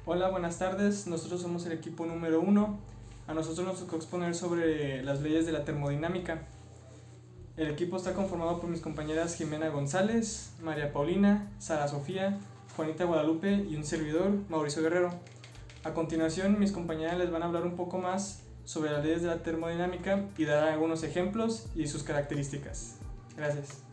Hola, buenas tardes. Nosotros somos el equipo número 1. A nosotros nos tocó exponer sobre las leyes de la termodinámica. El equipo está conformado por mis compañeras Jimena González, María Paulina, Sara Sofía, Juanita Guadalupe y un servidor, Mauricio Guerrero. A continuación, mis compañeras les van a hablar un poco más sobre las leyes de la termodinámica y dar algunos ejemplos y sus características. Gracias.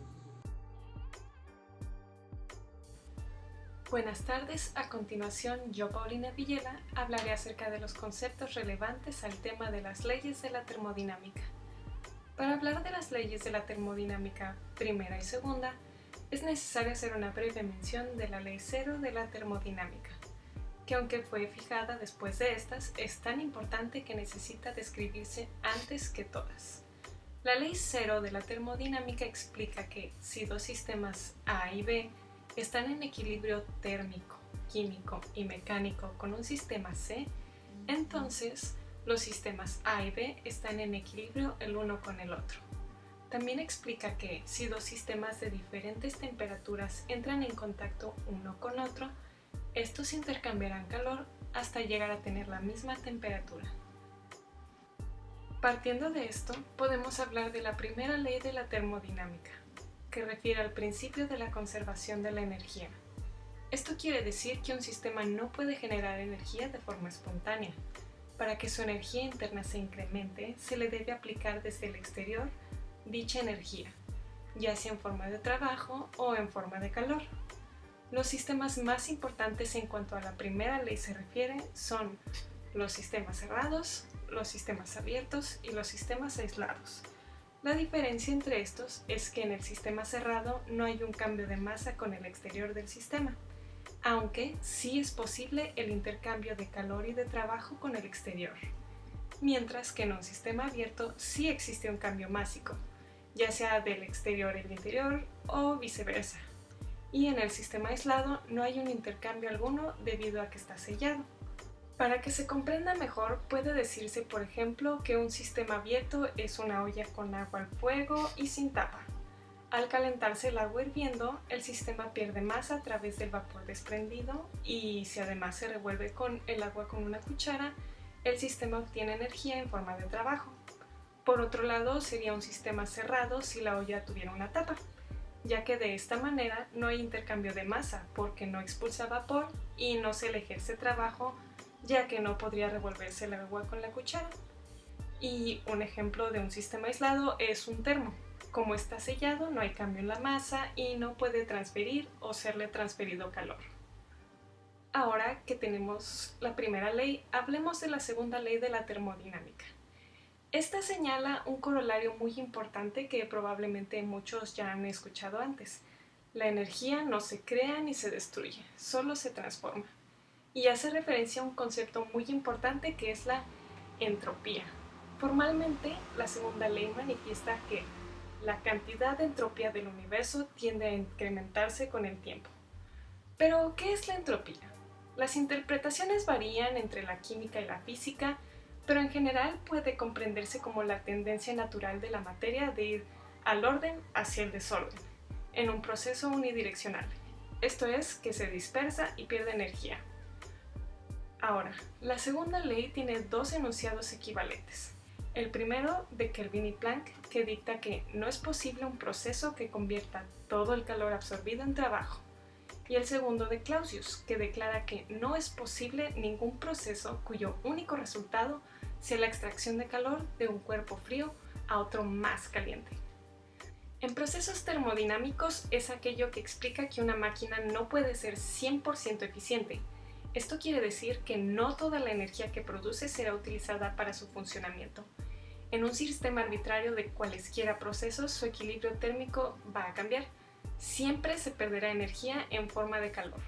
Buenas tardes, a continuación yo, Paulina Villela, hablaré acerca de los conceptos relevantes al tema de las leyes de la termodinámica. Para hablar de las leyes de la termodinámica primera y segunda, es necesario hacer una breve mención de la ley cero de la termodinámica, que aunque fue fijada después de estas, es tan importante que necesita describirse antes que todas. La ley cero de la termodinámica explica que si dos sistemas A y B están en equilibrio térmico, químico y mecánico con un sistema C, entonces los sistemas A y B están en equilibrio el uno con el otro. También explica que si dos sistemas de diferentes temperaturas entran en contacto uno con otro, estos intercambiarán calor hasta llegar a tener la misma temperatura. Partiendo de esto, podemos hablar de la primera ley de la termodinámica, que refiere al principio de la conservación de la energía. Esto quiere decir que un sistema no puede generar energía de forma espontánea. Para que su energía interna se incremente, se le debe aplicar desde el exterior dicha energía, ya sea en forma de trabajo o en forma de calor. Los sistemas más importantes en cuanto a la primera ley se refiere son los sistemas cerrados, los sistemas abiertos y los sistemas aislados. La diferencia entre estos es que en el sistema cerrado no hay un cambio de masa con el exterior del sistema, aunque sí es posible el intercambio de calor y de trabajo con el exterior, mientras que en un sistema abierto sí existe un cambio másico, ya sea del exterior al interior o viceversa, y en el sistema aislado no hay un intercambio alguno debido a que está sellado. Para que se comprenda mejor, puede decirse, por ejemplo, que un sistema abierto es una olla con agua al fuego y sin tapa. Al calentarse el agua hirviendo, el sistema pierde masa a través del vapor desprendido y si además se revuelve con el agua con una cuchara, el sistema obtiene energía en forma de trabajo. Por otro lado, sería un sistema cerrado si la olla tuviera una tapa, ya que de esta manera no hay intercambio de masa porque no expulsa vapor y no se le ejerce trabajo, ya que no podría revolverse el agua con la cuchara. Y un ejemplo de un sistema aislado es un termo. Como está sellado, no hay cambio en la masa y no puede transferir o serle transferido calor. Ahora que tenemos la primera ley, hablemos de la segunda ley de la termodinámica. Esta señala un corolario muy importante que probablemente muchos ya han escuchado antes. La energía no se crea ni se destruye, solo se transforma. Y hace referencia a un concepto muy importante que es la entropía. Formalmente, la segunda ley manifiesta que la cantidad de entropía del universo tiende a incrementarse con el tiempo. Pero, ¿qué es la entropía? Las interpretaciones varían entre la química y la física, pero en general puede comprenderse como la tendencia natural de la materia de ir al orden hacia el desorden, en un proceso unidireccional. Esto es, que se dispersa y pierde energía. Ahora, la segunda ley tiene dos enunciados equivalentes. El primero de Kelvin y Planck, que dicta que no es posible un proceso que convierta todo el calor absorbido en trabajo. Y el segundo de Clausius, que declara que no es posible ningún proceso cuyo único resultado sea la extracción de calor de un cuerpo frío a otro más caliente. En procesos termodinámicos es aquello que explica que una máquina no puede ser 100% eficiente. Esto quiere decir que no toda la energía que produce será utilizada para su funcionamiento. En un sistema arbitrario de cualesquiera procesos, su equilibrio térmico va a cambiar. Siempre se perderá energía en forma de calor.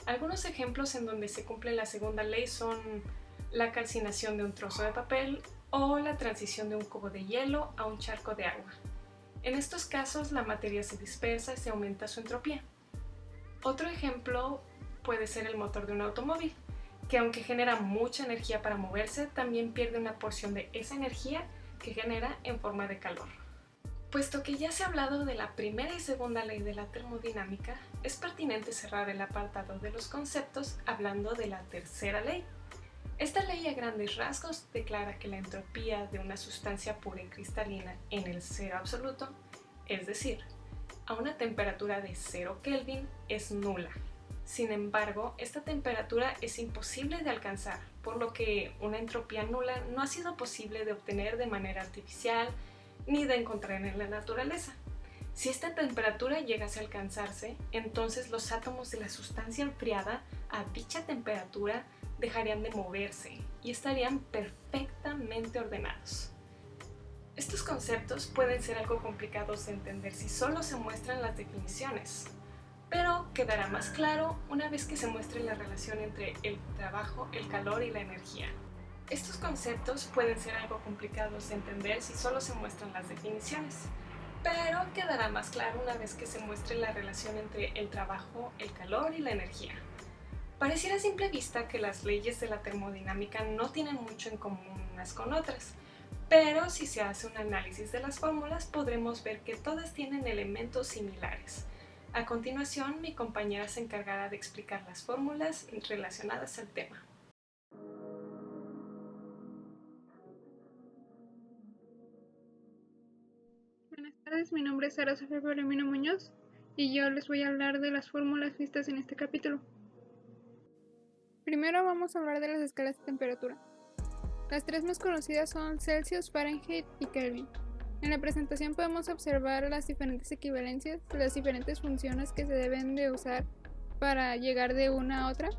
Algunos ejemplos en donde se cumple la segunda ley son la calcinación de un trozo de papel o la transición de un cubo de hielo a un charco de agua. En estos casos, la materia se dispersa y se aumenta su entropía. Otro ejemplo puede ser el motor de un automóvil, que aunque genera mucha energía para moverse, también pierde una porción de esa energía que genera en forma de calor. Puesto que ya se ha hablado de la primera y segunda ley de la termodinámica, es pertinente cerrar el apartado de los conceptos hablando de la tercera ley. Esta ley a grandes rasgos declara que la entropía de una sustancia pura y cristalina en el cero absoluto, es decir, a una temperatura de 0 Kelvin, es nula. Sin embargo, esta temperatura es imposible de alcanzar, por lo que una entropía nula no ha sido posible de obtener de manera artificial ni de encontrar en la naturaleza. Si esta temperatura llegase a alcanzarse, entonces los átomos de la sustancia enfriada a dicha temperatura dejarían de moverse y estarían perfectamente ordenados. Estos conceptos pueden ser algo complicados de entender si solo se muestran las definiciones, pero quedará más claro una vez que se muestre la relación entre el trabajo, el calor y la energía. Estos conceptos pueden ser algo complicados de entender si solo se muestran las definiciones, pero quedará más claro una vez que se muestre la relación entre el trabajo, el calor y la energía. Pareciera a simple vista que las leyes de la termodinámica no tienen mucho en común unas con otras, pero si se hace un análisis de las fórmulas podremos ver que todas tienen elementos similares. A continuación, mi compañera se encargará de explicar las fórmulas relacionadas al tema. Buenas tardes, mi nombre es Sara Sofía Palomino Muñoz y yo les voy a hablar de las fórmulas vistas en este capítulo. Primero vamos a hablar de las escalas de temperatura. Las tres más conocidas son Celsius, Fahrenheit y Kelvin. En la presentación podemos observar las diferentes equivalencias, las diferentes funciones que se deben de usar para llegar de una a otra.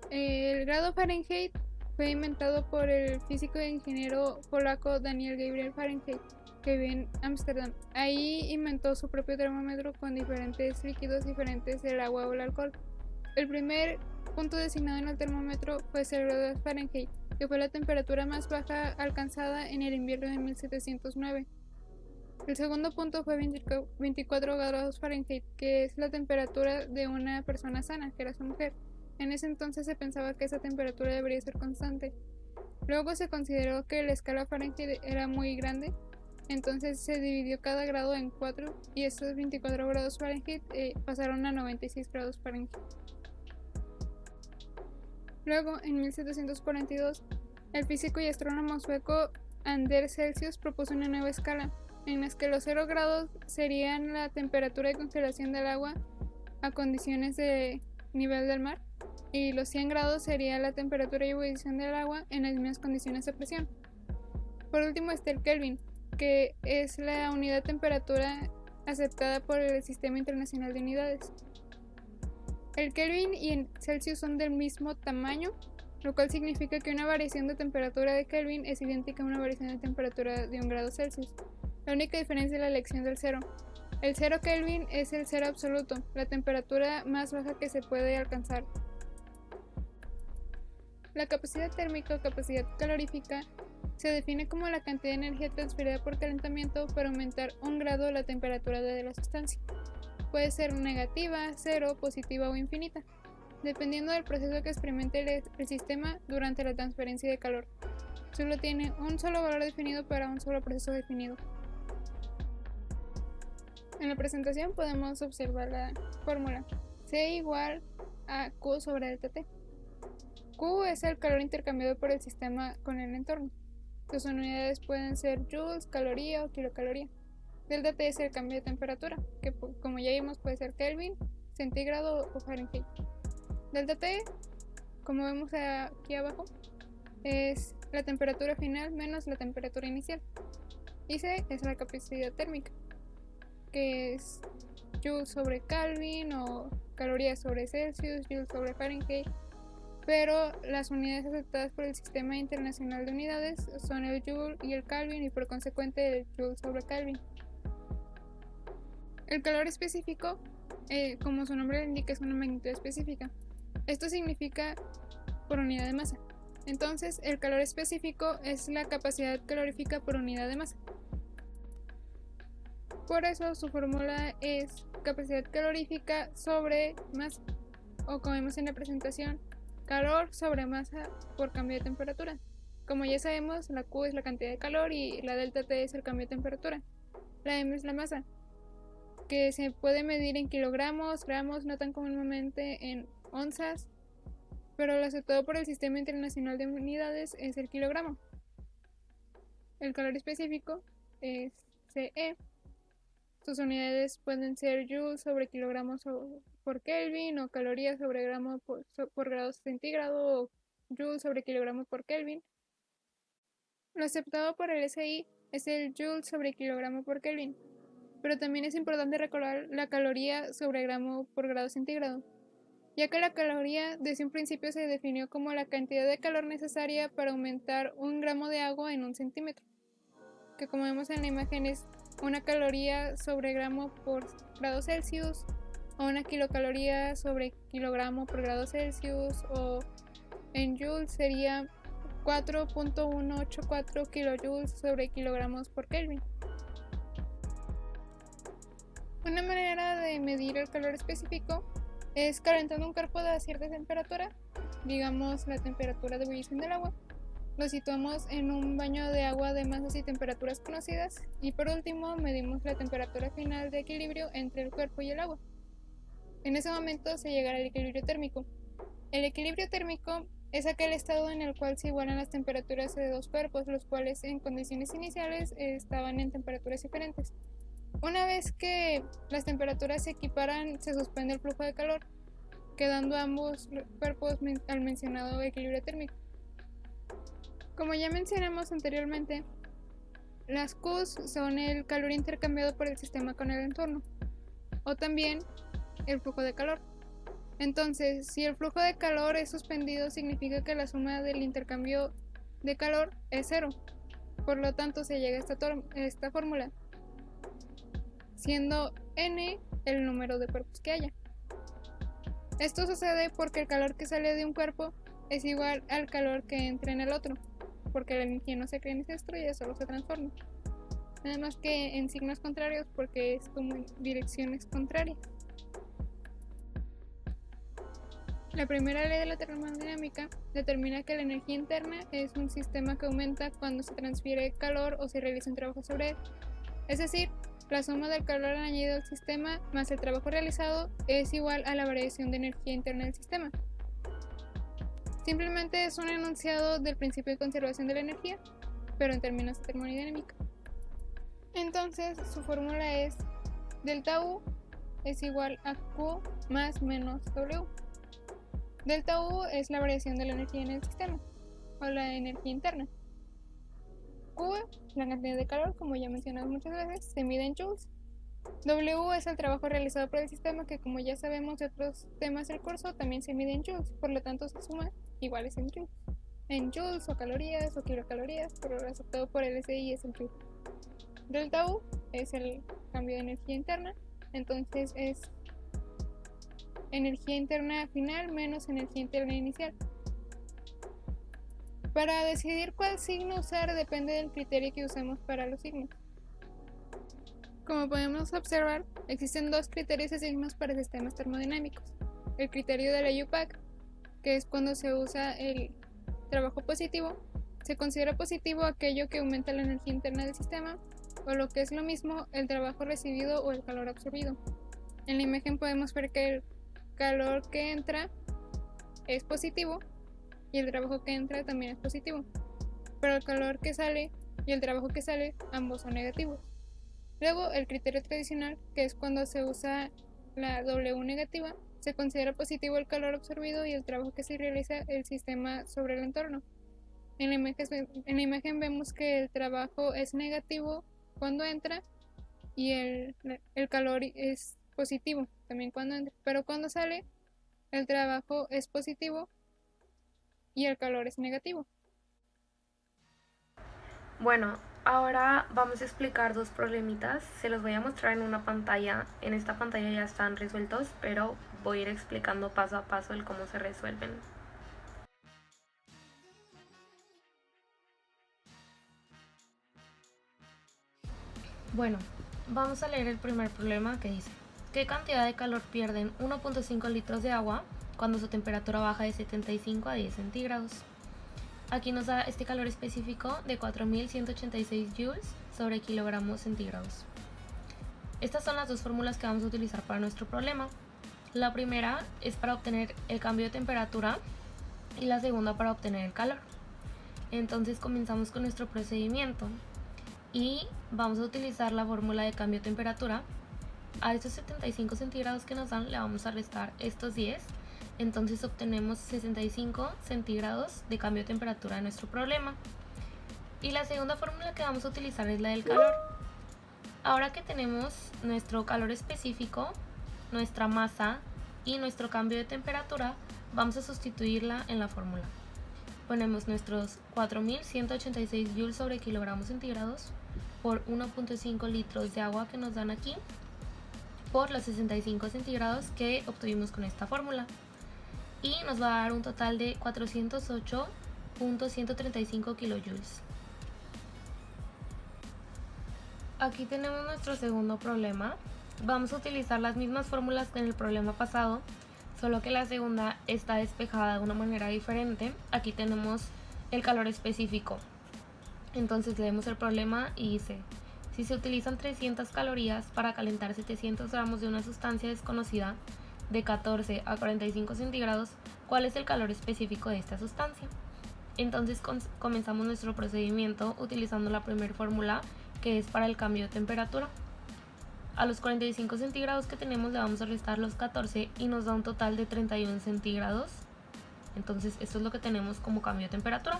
El grado Fahrenheit fue inventado por el físico e ingeniero polaco Daniel Gabriel Fahrenheit, que vive en Ámsterdam. Ahí inventó su propio termómetro con diferentes líquidos diferentes del agua o el alcohol. El primer punto designado en el termómetro fue 0 grados Fahrenheit, que fue la temperatura más baja alcanzada en el invierno de 1709. El segundo punto fue 24 grados Fahrenheit, que es la temperatura de una persona sana, que era su mujer. En ese entonces se pensaba que esa temperatura debería ser constante. Luego se consideró que la escala Fahrenheit era muy grande, entonces se dividió cada grado en 4 y estos 24 grados Fahrenheit pasaron a 96 grados Fahrenheit. Luego, en 1742, el físico y astrónomo sueco Anders Celsius propuso una nueva escala, en la que los 0 grados serían la temperatura de congelación del agua a condiciones de nivel del mar, y los 100 grados sería la temperatura de ebullición del agua en las mismas condiciones de presión. Por último está el Kelvin, que es la unidad de temperatura aceptada por el Sistema Internacional de Unidades. El Kelvin y el Celsius son del mismo tamaño, lo cual significa que una variación de temperatura de Kelvin es idéntica a una variación de temperatura de 1 grado Celsius. La única diferencia es la elección del cero. El 0 Kelvin es el cero absoluto, la temperatura más baja que se puede alcanzar. La capacidad térmica o capacidad calorífica se define como la cantidad de energía transferida por calentamiento para aumentar 1 grado la temperatura de la sustancia. Puede ser negativa, cero, positiva o infinita, dependiendo del proceso que experimente el sistema durante la transferencia de calor. Solo tiene un solo valor definido para un solo proceso definido. En la presentación podemos observar la fórmula C igual a Q sobre delta T. Q es el calor intercambiado por el sistema con el entorno. Sus unidades pueden ser joules, caloría o kilocaloría. Delta T es el cambio de temperatura, que como ya vimos puede ser Kelvin, centígrado o Fahrenheit. Delta T, como vemos aquí abajo, es la temperatura final menos la temperatura inicial. Y C es la capacidad térmica, que es Joule sobre Kelvin o calorías sobre Celsius, Joule sobre Fahrenheit. Pero las unidades aceptadas por el Sistema Internacional de Unidades son el Joule y el Kelvin, y por consecuente el Joule sobre Kelvin. El calor específico, como su nombre lo indica, es una magnitud específica. Esto significa por unidad de masa. Entonces, el calor específico es la capacidad calorífica por unidad de masa. Por eso su fórmula es capacidad calorífica sobre masa, o como vemos en la presentación, calor sobre masa por cambio de temperatura. Como ya sabemos, la Q es la cantidad de calor y la delta T es el cambio de temperatura. La M es la masa, que se puede medir en kilogramos, gramos, no tan comúnmente en onzas, pero lo aceptado por el Sistema Internacional de Unidades es el kilogramo. El calor específico es CE. Sus unidades pueden ser joules sobre kilogramos por Kelvin, o calorías sobre gramo por grado centígrado, o joules sobre kilogramo por Kelvin. Lo aceptado por el SI es el joule sobre kilogramo por Kelvin, pero también es importante recordar la caloría sobre gramo por grado centígrado, ya que la caloría desde un principio se definió como la cantidad de calor necesaria para aumentar 1 gramo de agua en 1 centímetro, que como vemos en la imagen es una caloría sobre gramo por grado Celsius, o una kilocaloría sobre kilogramo por grado Celsius, o en joules sería 4.184 kilojoules sobre kilogramos por Kelvin. Una manera de medir el calor específico es calentando un cuerpo a cierta temperatura, digamos la temperatura de ebullición del agua. Lo situamos en un baño de agua de masas y temperaturas conocidas, y por último medimos la temperatura final de equilibrio entre el cuerpo y el agua. En ese momento se llegará al equilibrio térmico. El equilibrio térmico es aquel estado en el cual se igualan las temperaturas de dos cuerpos, los cuales en condiciones iniciales estaban en temperaturas diferentes. Una vez que las temperaturas se equiparan, se suspende el flujo de calor, quedando ambos cuerpos al mencionado equilibrio térmico. Como ya mencionamos anteriormente, las Qs son el calor intercambiado por el sistema con el entorno, o también el flujo de calor. Entonces, si el flujo de calor es suspendido, significa que la suma del intercambio de calor es 0. Por lo tanto, se llega a esta fórmula, siendo n el número de cuerpos que haya. Esto sucede porque el calor que sale de un cuerpo es igual al calor que entra en el otro, porque la energía no se crea ni se destruye, solo se transforma. Nada más que en signos contrarios, porque es como en direcciones contrarias. La primera ley de la termodinámica determina que la energía interna es un sistema que aumenta cuando se transfiere calor o se realiza un trabajo sobre él. Es decir, la suma del calor añadido al sistema más el trabajo realizado es igual a la variación de energía interna del sistema. Simplemente es un enunciado del principio de conservación de la energía, pero en términos de termodinámica. Entonces, su fórmula es delta U es igual a Q más menos W. Delta U es la variación de la energía en el sistema, o la energía interna. Q, la cantidad de calor, como ya mencionamos muchas veces, se mide en joules. W es el trabajo realizado por el sistema, que como ya sabemos de otros temas del curso, también se mide en joules, por lo tanto se suma iguales en joules. En joules o calorías o kilocalorías, pero lo aceptado por el SI es el joule. Delta U es el cambio de energía interna, entonces es energía interna final menos energía interna inicial. Para decidir cuál signo usar depende del criterio que usemos para los signos. Como podemos observar, existen dos criterios de signos para sistemas termodinámicos. El criterio de la UPAC, que es cuando se usa el trabajo positivo, se considera positivo aquello que aumenta la energía interna del sistema, o lo que es lo mismo, el trabajo recibido o el calor absorbido. En la imagen podemos ver que el calor que entra es positivo y el trabajo que entra también es positivo, pero el calor que sale y el trabajo que sale ambos son negativos. Luego, el criterio tradicional, que es cuando se usa la W negativa, se considera positivo el calor absorbido y el trabajo que se realiza el sistema sobre el entorno. En la imagen vemos que el trabajo es negativo cuando entra y el calor es positivo también cuando entra, pero cuando sale el trabajo es positivo y el calor es negativo. Bueno, ahora vamos a explicar dos problemitas. Se los voy a mostrar en una pantalla. En esta pantalla ya están resueltos, pero voy a ir explicando paso a paso el cómo se resuelven. Bueno, vamos a leer el primer problema, que dice: ¿qué cantidad de calor pierden 1.5 litros de agua cuando su temperatura baja de 75 a 10 centígrados? aquí nos da este calor específico de 4186 joules sobre kilogramos centígrados. Estas son las dos fórmulas que vamos a utilizar para nuestro problema. La primera es para obtener el cambio de temperatura y la segunda para obtener el calor. Entonces comenzamos con nuestro procedimiento y vamos a utilizar la fórmula de cambio de temperatura. A estos 75 centígrados que nos dan le vamos a restar estos 10, entonces obtenemos 65 centígrados de cambio de temperatura de nuestro problema. Y la segunda fórmula que vamos a utilizar es la del calor. Ahora que tenemos nuestro calor específico, nuestra masa y nuestro cambio de temperatura, vamos a sustituirla en la fórmula. Ponemos nuestros 4186 joules sobre kilogramos centígrados por 1.5 litros de agua que nos dan aquí por los 65 centígrados que obtuvimos con esta fórmula, y nos va a dar un total de 408.135 kilojoules. Aquí tenemos nuestro segundo problema. Vamos a utilizar las mismas fórmulas que en el problema pasado, solo que la segunda está despejada de una manera diferente. Aquí tenemos el calor específico. Entonces leemos el problema y dice: si se utilizan 300 calorías para calentar 700 gramos de una sustancia desconocida de 14 a 45 centígrados, ¿cuál es el calor específico de esta sustancia? Entonces comenzamos nuestro procedimiento utilizando la primera fórmula, que es para el cambio de temperatura. A los 45 centígrados que tenemos le vamos a restar los 14 y nos da un total de 31 centígrados. Entonces esto es lo que tenemos como cambio de temperatura.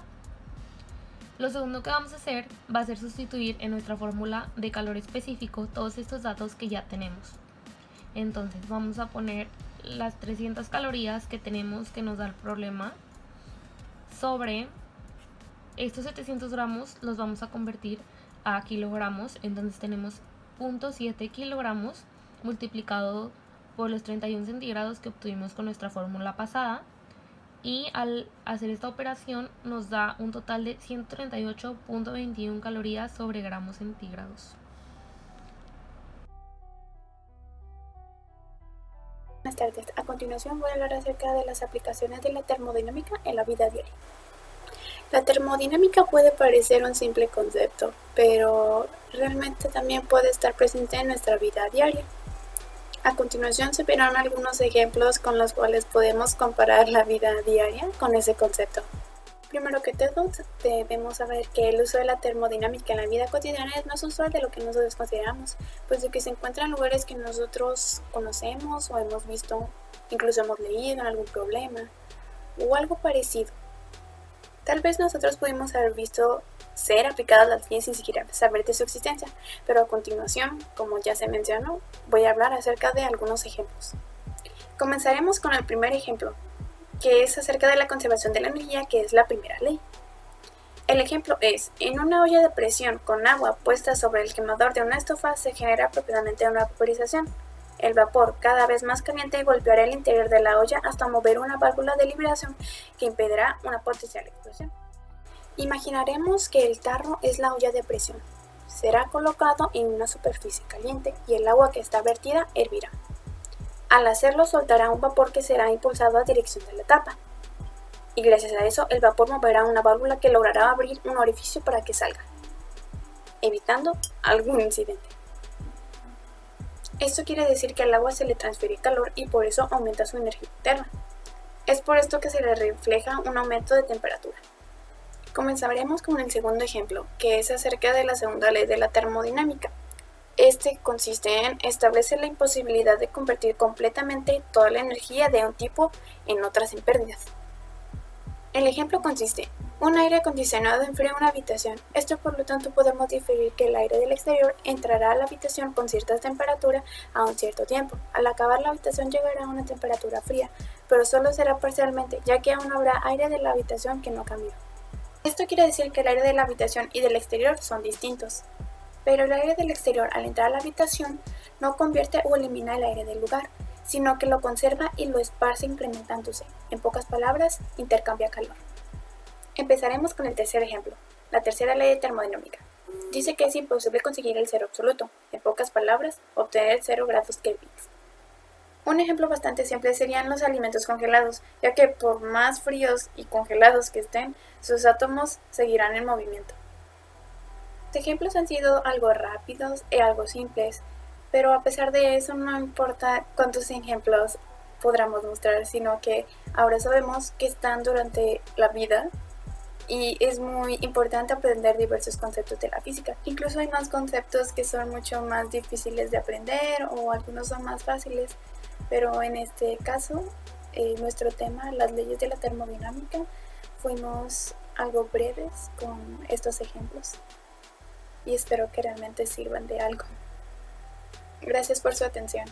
Lo segundo que vamos a hacer va a ser sustituir en nuestra fórmula de calor específico todos estos datos que ya tenemos. Entonces vamos a poner las 300 calorías que tenemos que nos da el problema sobre estos 700 gramos, los vamos a convertir a kilogramos. Entonces tenemos 0.7 kilogramos multiplicado por los 31 centígrados que obtuvimos con nuestra fórmula pasada, y al hacer esta operación nos da un total de 138.21 calorías sobre gramos centígrados. Buenas tardes. A continuación voy a hablar acerca de las aplicaciones de la termodinámica en la vida diaria. La termodinámica puede parecer un simple concepto, pero realmente también puede estar presente en nuestra vida diaria. A continuación se verán algunos ejemplos con los cuales podemos comparar la vida diaria con ese concepto. Primero que todo, debemos saber que el uso de la termodinámica en la vida cotidiana es más usual de lo que nosotros consideramos, puesto que se encuentra en lugares que nosotros conocemos o hemos visto, incluso hemos leído en algún problema o algo parecido. Tal vez nosotros pudimos haber visto ser aplicadas las leyes sin siquiera saber de su existencia, pero a continuación, como ya se mencionó, voy a hablar acerca de algunos ejemplos. Comenzaremos con el primer ejemplo, que es acerca de la conservación de la energía, que es la primera ley. El ejemplo es: en una olla de presión con agua puesta sobre el quemador de una estufa se genera propiamente una vaporización. El vapor, cada vez más caliente, golpeará el interior de la olla hasta mover una válvula de liberación que impedirá una potencial explosión. Imaginaremos que el tarro es la olla de presión. Será colocado en una superficie caliente y el agua que está vertida hervirá. Al hacerlo soltará un vapor que será impulsado a dirección de la tapa. Y gracias a eso el vapor moverá una válvula que logrará abrir un orificio para que salga, evitando algún incidente. Esto quiere decir que al agua se le transfiere calor y por eso aumenta su energía interna. Es por esto que se le refleja un aumento de temperatura. Comenzaremos con el segundo ejemplo, que es acerca de la segunda ley de la termodinámica. Este consiste en establecer la imposibilidad de convertir completamente toda la energía de un tipo en otra sin pérdidas. El ejemplo consiste: un aire acondicionado enfría una habitación. Esto, por lo tanto, podemos diferir que el aire del exterior entrará a la habitación con cierta temperatura a un cierto tiempo. Al acabar, la habitación llegará a una temperatura fría, pero solo será parcialmente, ya que aún habrá aire de la habitación que no cambió. Esto quiere decir que el aire de la habitación y del exterior son distintos, pero el aire del exterior al entrar a la habitación no convierte o elimina el aire del lugar, sino que lo conserva y lo esparce incrementándose. En pocas palabras, intercambia calor. Empezaremos con el tercer ejemplo, la tercera ley de termodinámica. Dice que es imposible conseguir el cero absoluto, en pocas palabras, obtener 0 grados Kelvin. Un ejemplo bastante simple serían los alimentos congelados, ya que por más fríos y congelados que estén, sus átomos seguirán en movimiento. Los ejemplos han sido algo rápidos y algo simples, pero a pesar de eso no importa cuántos ejemplos podamos mostrar, sino que ahora sabemos que están durante la vida y es muy importante aprender diversos conceptos de la física. Incluso hay más conceptos que son mucho más difíciles de aprender o algunos son más fáciles, pero en este caso, nuestro tema, las leyes de la termodinámica, fuimos algo breves con estos ejemplos y espero que realmente sirvan de algo. Gracias por su atención.